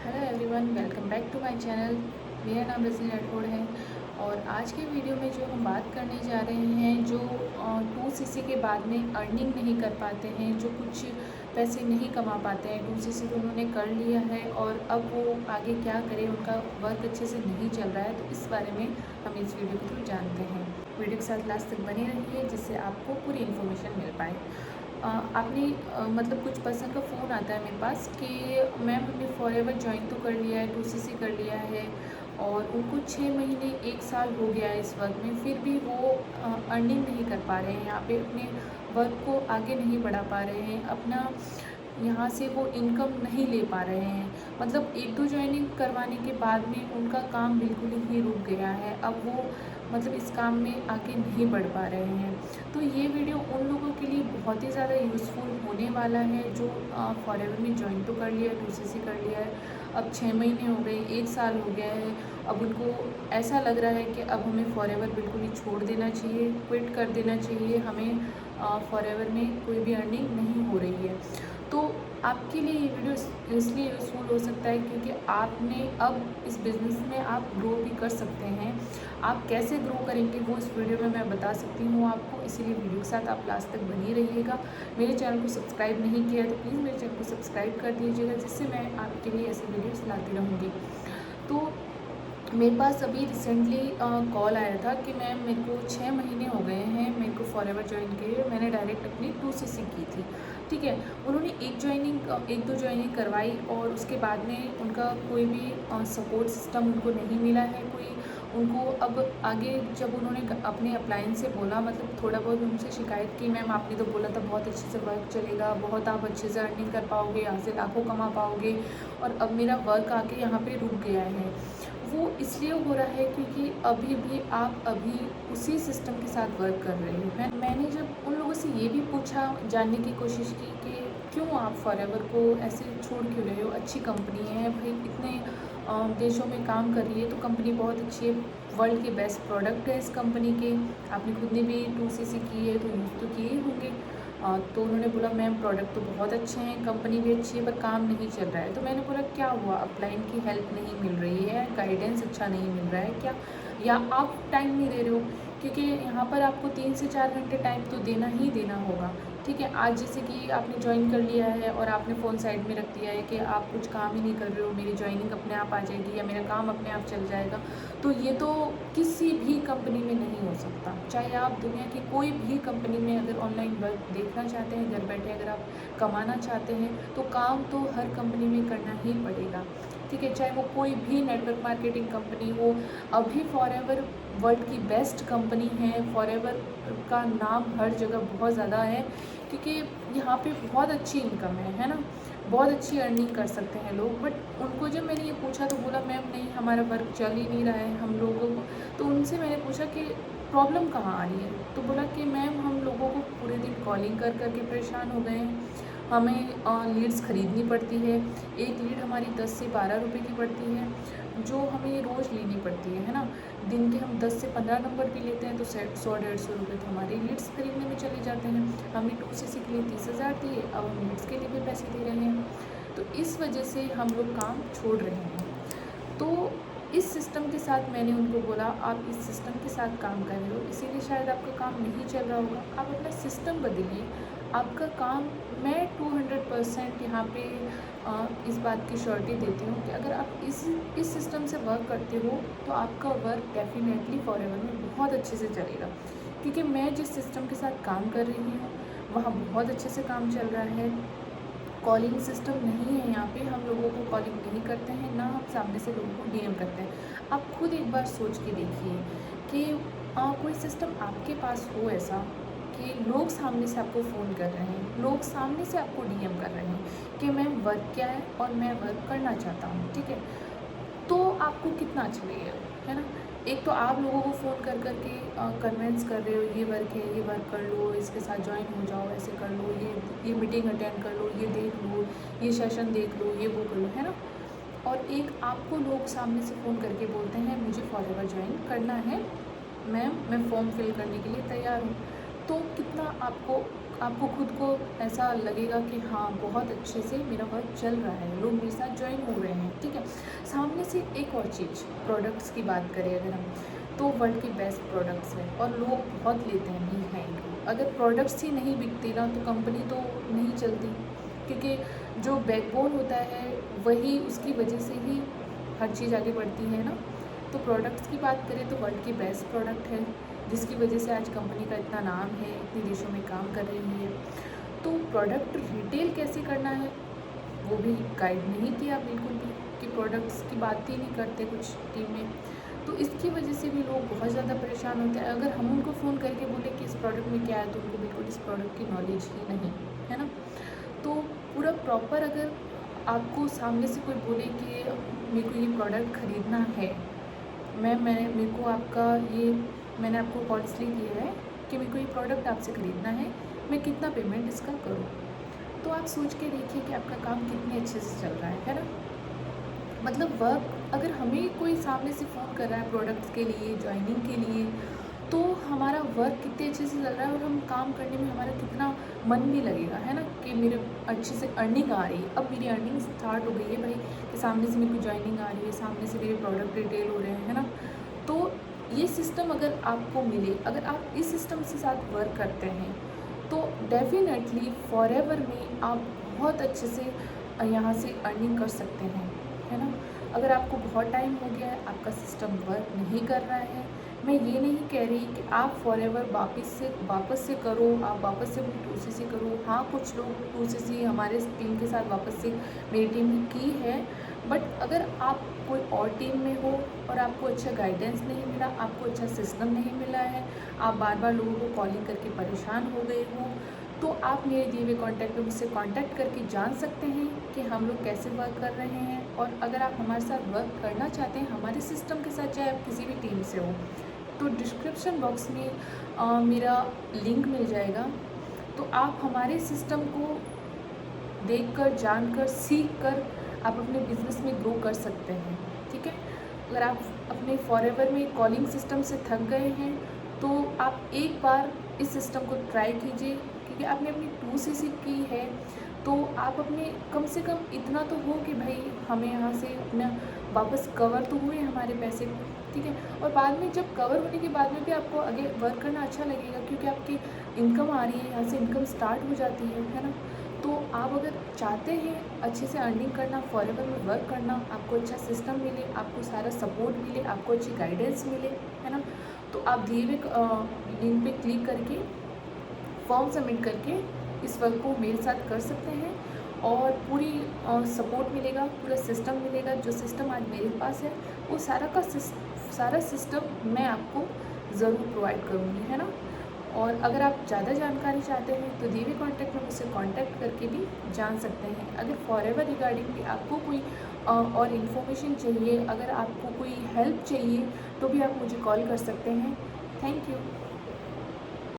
Hello everyone, welcome back to my channel. मेरा नाम रज़ी राठौड़ है और आज के वीडियो में जो हम बात करने जा रहे हैं, जो 2cc के बाद में अर्निंग नहीं कर पाते हैं, जो कुछ पैसे नहीं कमा पाते हैं। 2cc तो उन्होंने कर लिया है और अब वो आगे क्या करें, उनका वर्क अच्छे से नहीं चल रहा है। तो इस बारे में हम इस वीडियो के थ्रू जानते हैं। वीडियो के साथ लास्ट तक बने रहिए जिससे आपको पूरी इन्फॉर्मेशन मिल पाए। आपने मतलब कुछ पर्सन का फ़ोन आता है मेरे पास कि मैम हमने फॉरएवर ज्वाइन तो कर लिया है, 2cc कर लिया है और उनको 6 महीने 1 साल हो गया है इस वर्क में, फिर भी वो अर्निंग नहीं कर पा रहे हैं, यहाँ पे अपने वर्क को आगे नहीं बढ़ा पा रहे हैं, अपना यहाँ से वो इनकम नहीं ले पा रहे हैं। मतलब 1-2 ज्वाइनिंग करवाने के बाद में उनका काम बिल्कुल ही रुक गया है। अब वो मतलब इस काम में आगे नहीं बढ़ पा रहे हैं। तो ये वीडियो उन लोगों के लिए बहुत ही ज़्यादा यूज़फुल होने वाला है जो फॉरएवर में ज्वाइन तो कर लिया है, 2cc कर लिया है, अब 6 महीने हो गए, 1 साल हो गया है। अब उनको ऐसा लग रहा है कि अब हमें फॉरएवर बिल्कुल ही छोड़ देना चाहिए, क्विट कर देना चाहिए, हमें फॉरएवर में कोई भी अर्निंग नहीं हो रही है। तो आपके लिए ये वीडियो इसलिए यूज़फुल हो सकता है क्योंकि आपने अब इस बिज़नेस में आप ग्रो भी कर सकते हैं। आप कैसे ग्रो करेंगे वो इस वीडियो में मैं बता सकती हूँ आपको, इसीलिए वीडियो के साथ आप लास्ट तक बनी रहिएगा। मेरे चैनल को सब्सक्राइब नहीं किया है तो प्लीज़ मेरे चैनल को सब्सक्राइब कर दीजिएगा, जिससे मैं आपके लिए ऐसे वीडियोस लाती रहूँगी। तो मेरे पास अभी रिसेंटली कॉल आया था कि मैम मेरे को 6 महीने हो गए हैं मेरे को फॉरएवर ज्वाइन किए, मैंने डायरेक्ट अपनी 2cc की थी, ठीक है। उन्होंने एक दो ज्वाइनिंग करवाई और उसके बाद में उनका कोई भी सपोर्ट सिस्टम उनको नहीं मिला है कोई। उनको अब आगे जब उन्होंने अपने अप्लायंस से बोला, मतलब थोड़ा बहुत उनसे शिकायत की, मैम आपने तो बोला था बहुत अच्छे से वर्क चलेगा, बहुत आप अच्छे से अर्निंग कर पाओगे, यहाँ से लाखों कमा पाओगे, और अब मेरा वर्क आके यहाँ पे रुक गया है। वो इसलिए हो रहा है क्योंकि अभी भी आप अभी उसी सिस्टम के साथ वर्क कर रहे हो। मैंने जब उन लोगों से ये भी पूछा, जानने की कोशिश की कि क्यों आप फॉरएवर को ऐसे छोड़ क्यों रहे हो, अच्छी कंपनी है भाई, इतने देशों में काम कर रही है तो कंपनी बहुत अच्छी है, वर्ल्ड के बेस्ट प्रोडक्ट है इस कंपनी के, आपने खुद ने भी 2cc की है तो यूज़ तो किए ही होंगे। तो उन्होंने बोला मैम प्रोडक्ट तो बहुत अच्छे हैं, कंपनी भी अच्छी है, पर काम नहीं चल रहा है। तो मैंने बोला क्या हुआ, अपलाइन की हेल्प नहीं मिल रही है, गाइडेंस अच्छा नहीं मिल रहा है क्या, या आप टाइम नहीं दे रहे हो? क्योंकि यहाँ पर आपको 3 से 4 घंटे टाइम तो देना ही देना होगा, ठीक है। आज जैसे कि आपने ज्वाइन कर लिया है और आपने फ़ोन साइड में रख दिया है कि आप कुछ काम ही नहीं कर रहे हो, मेरी ज्वाइनिंग अपने आप आ जाएगी या मेरा काम अपने आप चल जाएगा, तो ये तो किसी भी कंपनी में नहीं हो सकता। चाहे आप दुनिया की कोई भी कंपनी में अगर ऑनलाइन वर्क देखना चाहते हैं, घर बैठे अगर आप कमाना चाहते हैं, तो काम तो हर कंपनी में करना ही पड़ेगा, ठीक है। चाहे वो कोई भी नेटवर्क मार्केटिंग कंपनी हो, अभी फॉरएवर वर्ल्ड की बेस्ट कंपनी है, फॉरएवर का नाम हर जगह बहुत ज़्यादा है क्योंकि यहाँ पे बहुत अच्छी इनकम है ना, बहुत अच्छी अर्निंग कर सकते हैं लोग। बट उनको जब मैंने ये पूछा तो बोला मैम नहीं, हमारा वर्क चल ही नहीं रहा है हम लोगों को। तो उनसे मैंने पूछा कि प्रॉब्लम कहाँ आ रही है, तो बोला कि मैम हम लोगों को पूरे दिन कॉलिंग कर कर के परेशान हो गए हैं, हमें लीड्स ख़रीदनी पड़ती है, एक लीड हमारी 10 से 12 रुपए की पड़ती है, जो हमें रोज़ लेनी पड़ती है ना। दिन के हम 10 से 15 नंबर भी लेते हैं तो 100-150 रुपये तो हमारे लीड्स खरीदने में चले जाते हैं। हमने 2cc के लिए 30,000 दिए, अब हम लीड्स के लिए भी पैसे दे रहे हैं, तो इस वजह से हम लोग काम छोड़ रहे हैं। तो इस सिस्टम के साथ मैंने उनको बोला आप इस सिस्टम के साथ काम कर रहे हो, इसीलिए शायद आपका काम नहीं चल रहा होगा, आप अपना सिस्टम बदलिए, आपका काम। मैं 200% यहाँ पे इस बात की श्योरिटी देती हूँ कि अगर आप इस सिस्टम से वर्क करते हो तो आपका वर्क डेफिनेटली फॉरएवर में बहुत अच्छे से चलेगा। क्योंकि मैं जिस सिस्टम के साथ काम कर रही हूँ वहाँ बहुत अच्छे से काम चल रहा है, कॉलिंग सिस्टम नहीं है यहाँ पे, हम लोगों को कॉलिंग नहीं करते हैं, ना हम सामने से लोगों को डीएम करते हैं। आप खुद एक बार सोच के देखिए कि कोई सिस्टम आपके पास हो ऐसा कि लोग सामने से आपको फ़ोन कर रहे हैं, लोग सामने से आपको डीएम कर रहे हैं कि मैम वर्क क्या है और मैं वर्क करना चाहता हूँ, ठीक है। तो आपको कितना अच्छा लगेगा, है ना। एक तो आप लोगों को फ़ोन कर कर के कन्वेंस कर रहे हो, ये वर्क है, ये वर्क कर लो, इसके साथ ज्वाइन हो जाओ, ऐसे कर लो, ये मीटिंग अटेंड कर लो, ये देख लो, ये सेशन देख लो, ये वो कर लो, है ना। और एक आपको लोग सामने से फ़ोन करके बोलते हैं मुझे फॉरएवर ज्वाइन करना है मैम, मैं फॉर्म फिल करने के लिए तैयार हूँ। तो कितना आपको आपको खुद को ऐसा लगेगा कि हाँ बहुत अच्छे से मेरा वर्क चल रहा है, लोग मेरे साथ ज्वाइन हो रहे हैं, ठीक है। सामने से एक और चीज़, प्रोडक्ट्स की बात करें अगर हम, तो वर्ल्ड के बेस्ट प्रोडक्ट्स हैं और लोग बहुत लेते हैं भी हैं इनको। अगर प्रोडक्ट्स ही नहीं बिकते ना तो कंपनी तो नहीं चलती, क्योंकि जो बैकबोन होता है वही, उसकी वजह से ही हर चीज़ आगे बढ़ती है ना। तो प्रोडक्ट्स की बात करें तो वर्ल्ड की बेस्ट प्रोडक्ट है, जिसकी वजह से आज कंपनी का इतना नाम है, इतने देशों में काम कर रही है। तो प्रोडक्ट रिटेल कैसे करना है वो भी गाइड नहीं किया बिल्कुल भी, कि प्रोडक्ट्स की बात ही नहीं करते कुछ टीम में। तो इसकी वजह से भी लोग बहुत ज़्यादा परेशान होते हैं। अगर हम उनको फ़ोन करके बोले कि इस प्रोडक्ट में क्या है, तो उनको बिल्कुल इस प्रोडक्ट की नॉलेज ही नहीं है ना। तो पूरा प्रॉपर अगर आपको सामने से कोई बोले कि मेरे को ये प्रोडक्ट ख़रीदना है, मेरे को आपका ये, मैंने आपको कॉल इसलिए किया है कि मेरे को ये प्रोडक्ट आपसे ख़रीदना है, मैं कितना पेमेंट इसका करूँ, तो आप सोच के देखिए कि आपका काम कितने अच्छे से चल रहा है ना। मतलब वर्क, अगर हमें कोई सामने से फ़ोन कर रहा है प्रोडक्ट्स के लिए, ज्वाइनिंग के लिए, तो हमारा वर्क कितने अच्छे से चल रहा है और हम काम करने में हमारा कितना मन भी लगेगा, है ना, कि मेरे अच्छे से अर्निंग आ रही है। अब मेरी अर्निंग स्टार्ट हो गई है भाई, कि सामने से मेरे को ज्वाइनिंग आ रही है, सामने से मेरे प्रोडक्ट रिटेल हो रहे हैं, है ना। तो ये सिस्टम अगर आपको मिले, अगर आप इस सिस्टम के साथ वर्क करते हैं, तो डेफिनेटली फॉरएवर में आप बहुत अच्छे से यहाँ से अर्निंग कर सकते हैं, है ना। अगर आपको बहुत टाइम हो गया है, आपका सिस्टम वर्क नहीं कर रहा है, मैं ये नहीं कह रही कि आप फॉरएवर वापस से करो, आप वापस से अपनी 2CC करो। हाँ, कुछ लोग 2CC हमारे टीम के साथ वापस से मेरी टीम ने की है, बट अगर आप कोई और टीम में हो और आपको अच्छा गाइडेंस नहीं मिला, आपको अच्छा सिस्टम नहीं मिला है, आप बार बार लोगों को कॉलिंग करके परेशान हो गए हो, तो आप मेरे दिए हुए कॉन्टैक्ट पे मुझसे कॉन्टैक्ट करके जान सकते हैं कि हम लोग कैसे वर्क कर रहे हैं। और अगर आप हमारे साथ वर्क करना चाहते हैं हमारे सिस्टम के साथ, चाहे आप किसी भी टीम से हो, तो डिस्क्रिप्शन बॉक्स में मेरा लिंक मिल जाएगा। तो आप हमारे सिस्टम को देखकर, जानकर, सीखकर आप अपने बिज़नेस में ग्रो कर सकते हैं, ठीक है। अगर आप अपने फॉरएवर में कॉलिंग सिस्टम से थक गए हैं, तो आप एक बार इस सिस्टम को ट्राई कीजिए, क्योंकि आपने अपनी 2CC की है, तो आप अपने कम से कम इतना तो हो कि भाई हमें यहाँ से अपना वापस कवर तो हुए हमारे पैसे, ठीक है। और बाद में जब कवर होने के बाद में भी आपको आगे वर्क करना अच्छा लगेगा, क्योंकि आपकी इनकम आ रही है, यहाँ से इनकम स्टार्ट हो जाती है ना। तो आप अगर चाहते हैं अच्छे से अर्निंग करना, फॉरएवर में वर्क करना, आपको अच्छा सिस्टम मिले, आपको सारा सपोर्ट मिले, आपको अच्छी गाइडेंस मिले, है ना, तो आप दिए हुए लिंक पे क्लिक करके फॉर्म सबमिट करके इस वर्क को मेरे साथ कर सकते हैं और पूरी सपोर्ट मिलेगा, पूरा सिस्टम मिलेगा। जो सिस्टम आज मेरे पास है वो सारा सिस्टम मैं आपको ज़रूर प्रोवाइड करूँगी, है ना। और अगर आप ज़्यादा जानकारी चाहते हैं तो दिए हुए कॉन्टैक्ट में मुझसे कॉन्टैक्ट करके भी जान सकते हैं। अगर फॉरएवर रिगार्डिंग भी आपको कोई और इन्फॉर्मेशन चाहिए, अगर आपको कोई हेल्प चाहिए, तो भी आप मुझे कॉल कर सकते हैं। Thank you.